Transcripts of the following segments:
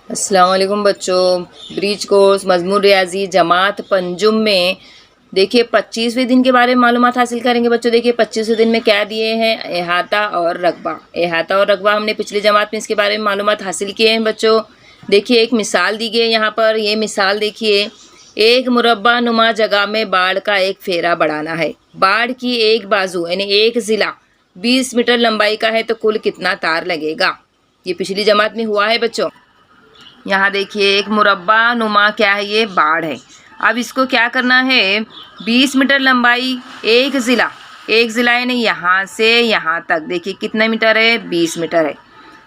अस्सलाम वालेकुम बच्चों। ब्रीच कोर्स मजमून रियाजी जमात पंजुम में देखिए 25वें दिन के बारे में मालूमात हासिल करेंगे बच्चों। देखिए 25वें दिन में क्या दिए हैं, अहाता और रकबा। अहाता और रकबा हमने पिछली जमात में इसके बारे में मालूमात हासिल किए हैं बच्चों। देखिए एक मिसाल दी गई है यहाँ पर। ये मिसाल देखिए, एक मुरब्बा नुमा जगह में बाढ़ का एक फेरा बढ़ाना है। बाढ़ की एक बाजू यानी एक ज़िला 20 मीटर लंबाई का है तो कुल कितना तार लगेगा। ये पिछली जमात में हुआ है बच्चों। यहाँ देखिए एक मुरब्बा नुमा क्या है, ये बाढ़ है। अब इसको क्या करना है, 20 मीटर लंबाई एक ज़िला यानी यहाँ से यहाँ तक देखिए कितने मीटर है, 20 मीटर है।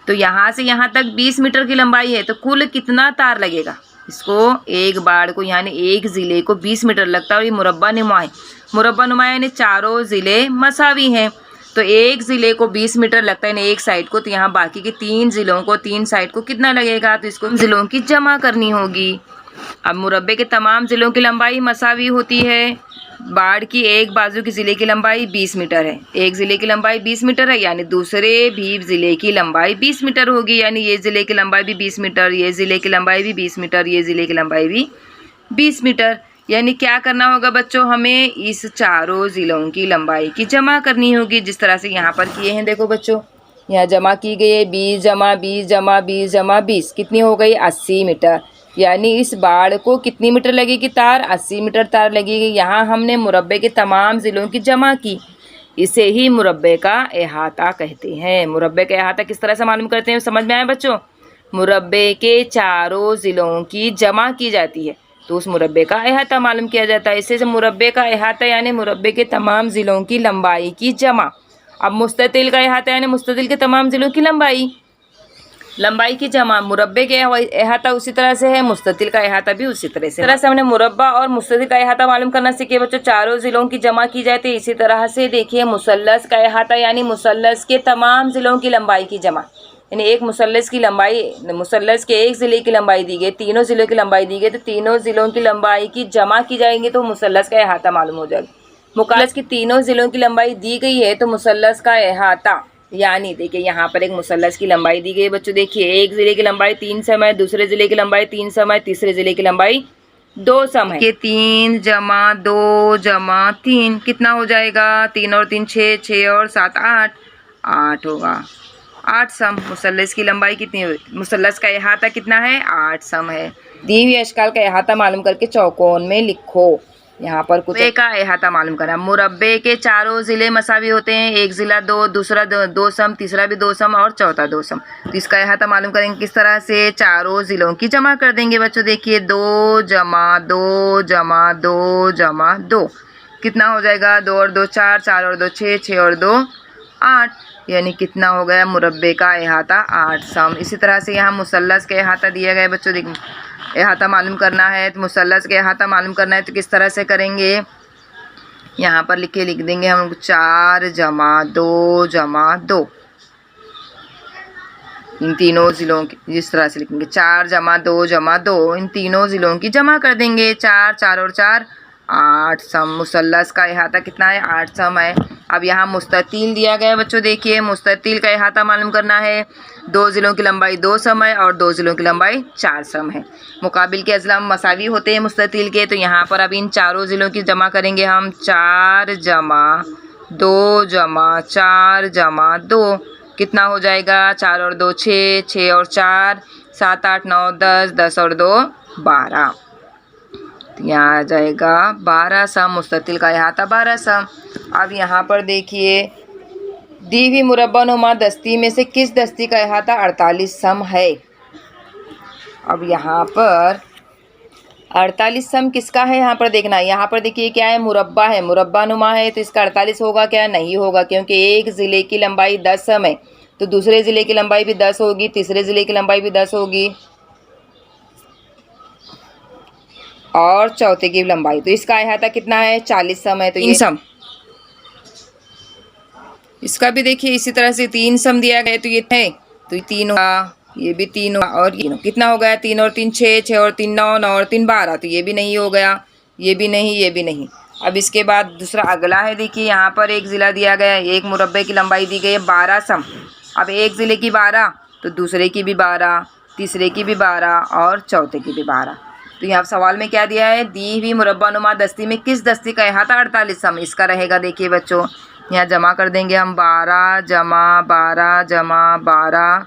तो यहाँ से यहाँ तक 20 मीटर की लंबाई है तो कुल कितना तार लगेगा। इसको एक बाढ़ को यानी एक ज़िले को 20 मीटर लगता है और ये मुरब्बा नुमा है। मुरब्बा नुमा यानी चारों ज़िले मसावी हैं तो एक ज़िले को 20 मीटर लगता है यानी एक साइड को, तो यहाँ बाकी के 3 ज़िलों को 3 साइड को कितना लगेगा, तो इसको ज़िलों की जमा करनी होगी। अब मुरब्बे के तमाम ज़िलों की लंबाई मसावी होती है। बाढ़ की एक बाजू की ज़िले की लंबाई 20 मीटर है। एक ज़िले की लंबाई 20 मीटर है यानी दूसरे भी ज़िले की लंबाई 20 मीटर होगी। यानी ये ज़िले की लंबाई भी 20 मीटर, ये ज़िले की लंबाई भी 20 मीटर, ये ज़िले की लंबाई भी 20 मीटर। यानी क्या करना होगा बच्चों, हमें इस चारों ज़िलों की लंबाई की जमा करनी होगी, जिस तरह से यहाँ पर किए हैं। देखो बच्चों, यहाँ जमा की गई है 20 जमा 20 जमा 20 जमा 20, कितनी हो गई 80 मीटर। यानी इस बाढ़ को कितनी मीटर लगेगी तार, 80 मीटर तार लगेगी। यहाँ हमने मुरब्बे के तमाम ज़िलों की जमा की, इसे ही मुरब्बे का अहाता कहते हैं। मुरब्बे का अहाता किस तरह से मालूम करते हैं, समझ में आया बच्चों। मुरब्बे के चारों ज़िलों की जमा की जाती है तो उस मुरब्बे का अहाता मालूम किया जाता है। इससे मुरब्बे का अहाता यानी मुरब्बे के तमाम ज़िलों की लंबाई की जमा। अब मुस्ततिल का अहाता यानी मुस्ततिल के तमाम ज़िलों की लंबाई की जमा। मुरब्बे के अहाता उसी तरह से है, मुस्ततिल का अहाता भी उसी तरह से हमने मुरब्बा और मुस्ततिल का अहाता मालूम करना सीखे बच्चों। चारों ज़िलों की जमा की जाती है। इसी तरह से देखिए मुसल्लस का अहाता यानी मुसल्लस के तमाम ज़िलों की लंबाई की जमा। यानी एक मुसल्लस की लंबाई, मुसल्लस के एक ज़िले की लंबाई दी गई, तीनों ज़िलों की लंबाई दी गई, तो तीनों ज़िलों की लंबाई की जमा की जाएंगी तो मुसल्लस का अहाता मालूम हो जाएगा। मुसल्लस की तीनों ज़िलों की लंबाई दी गई है तो मुसल्लस का अहाता यानी देखिए यहाँ पर एक मुसल्लस की लंबाई दी गई है बच्चों। देखिए एक ज़िले की लंबाई 3 सम है, दूसरे ज़िले की लंबाई 3 सम है, तीसरे ज़िले की लंबाई 2 सम है। 3 जमा 2 जमा 3 कितना हो जाएगा, 3 और 3 6, 6 और 7 8 होगा, 8 सम। मुसल्लस की लंबाई कितनी हुई, मुसल्लस का अहाता कितना है, 8 सम है। दी हुई अशकाल का अहाता मालूम करके चौकोन में लिखो। यहाँ पर कुछ का अहाता मालूम करना। मुरब्बे के चारों ज़िले मसावी होते हैं। एक ज़िला 2, दूसरा 2 सम, तीसरा भी 2 सम और चौथा 2 सम। तो इसका अहाता मालूम करेंगे किस तरह से, चारों ज़िलों की जमा कर देंगे बच्चों। देखिए 2 जमा 2 जमा 2 जमा 2 कितना हो जाएगा, 2 और 2 4, 4 और 2 6, 6 और 2 8, यानी कितना हो गया मुरब्बे का अहाता 8 सम। इसी तरह से यहाँ मुसल्लस के अहाता दिया गया है बच्चों। देखिए अहाता मालूम करना है तो मुसल्लस के अहाता मालूम करना है तो किस तरह से करेंगे, यहाँ पर लिख देंगे हम 4 जमा 2 जमा 2, इन तीनों ज़िलों की जिस तरह से लिखेंगे 4 जमा 2 जमा 2, इन तीनों ज़िलों की जमा कर देंगे। 4 4 और 4 8 सम। मुसल्लस का अहाता कितना है, 8 सम है। अब यहाँ मुस्ततील दिया गया है बच्चों। देखिए मुस्ततील का अहाता मालूम करना है। 2 ज़िलों की लंबाई 2 सम है और 2 ज़िलों की लंबाई 4 सम है। मुकाबिल के अज़लाम मसावी होते हैं मुस्ततील के, तो यहाँ पर अब इन चारों ज़िलों की जमा करेंगे हम। 4 जमा 2 जमा 4 जमा 2 कितना हो जाएगा, 4 और 2 6, 6 और 4 7 8 9 10, 10 और 2 12, यहाँ आ जाएगा 12 सम। मुस्ततील का अहाता 12 सम। अब यहाँ पर देखिए दी हुई मुरब्बा नुमा दस्ती में से किस दस्ती का अहाता 48 सम है। अब यहाँ पर 48 सम किसका है, यहाँ पर देखना। यहाँ पर देखिए क्या है, मुरब्बा है, मुरब्बा नुमा है तो इसका 48 होगा क्या, नहीं होगा, क्योंकि एक ज़िले की लंबाई 10 सम है तो दूसरे ज़िले की लंबाई भी 10 होगी, तीसरे ज़िले की लंबाई भी 10 होगी और चौथे की लंबाई, तो इसका अहाता कितना है, 40 सम है। तो 3 सम, इसका भी देखिए इसी तरह से 3 सम दिया गया तो ये है, तो ये 3 होगा, ये भी 3 होगा और ये कितना हो गया, 3 और 3 6, 6 और 3 9, 9 और 3 12, तो ये भी नहीं हो गया, ये भी नहीं, ये भी नहीं। अब इसके बाद दूसरा अगला है। देखिए यहाँ पर एक ज़िला दिया गया है, एक मुरब्बे की लंबाई दी गई है 12 सम। अब एक ज़िले की 12 तो दूसरे की भी 12 तीसरे की भी 12 और चौथे की भी 12। तो यहाँ सवाल में क्या दिया है, दी हुई मुरब्बानुमा दस्ती में किस दस्ती का अहाता 48 सम। इसका रहेगा देखिए बच्चों, यहाँ जमा कर देंगे हम 12 जमा 12 जमा 12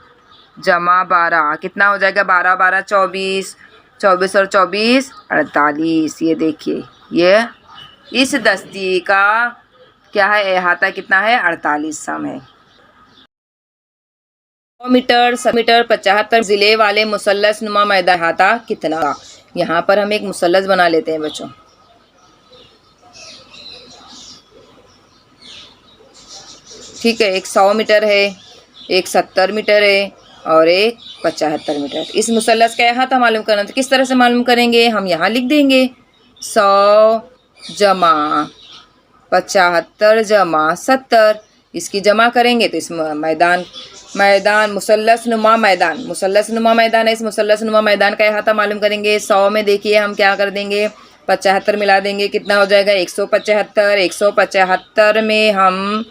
जमा 12, कितना हो जाएगा 12 12 24, 24 और 24 48। ये देखिए ये इस दस्ती का क्या है, अहाता कितना है 48 सम है। 100 मीटर 70 मीटर 75 जिले वाले मुसल्लस नुमा मैदान अहाता कितना। यहाँ पर हम एक मुसल्लस बना लेते हैं बच्चों। ठीक है, एक 100 मीटर है, एक 70 मीटर है और एक 75 मीटर। इस मुसल्लस का अहाता मालूम करना, तो किस तरह से मालूम करेंगे, हम यहाँ लिख देंगे 100 जमा 75 जमा 70। इसकी जमा करेंगे तो इस मैदान मुसल्लस नुमा मैदान है, इस मुसल्लस नुमा मैदान का अहाता मालूम करेंगे। 100 में देखिए हम क्या कर देंगे, 75 मिला देंगे, कितना हो जाएगा 175। 175 में हम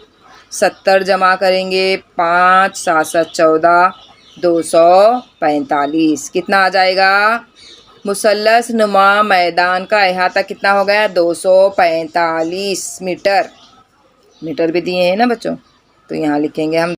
70 जमा करेंगे, 5 7 7 14 245, कितना आ जाएगा, मुसल्लस नुमा मैदान का अहाता कितना हो गया 245 मीटर। मीटर भी दिए हैं ना बच्चों, तो यहाँ लिखेंगे हम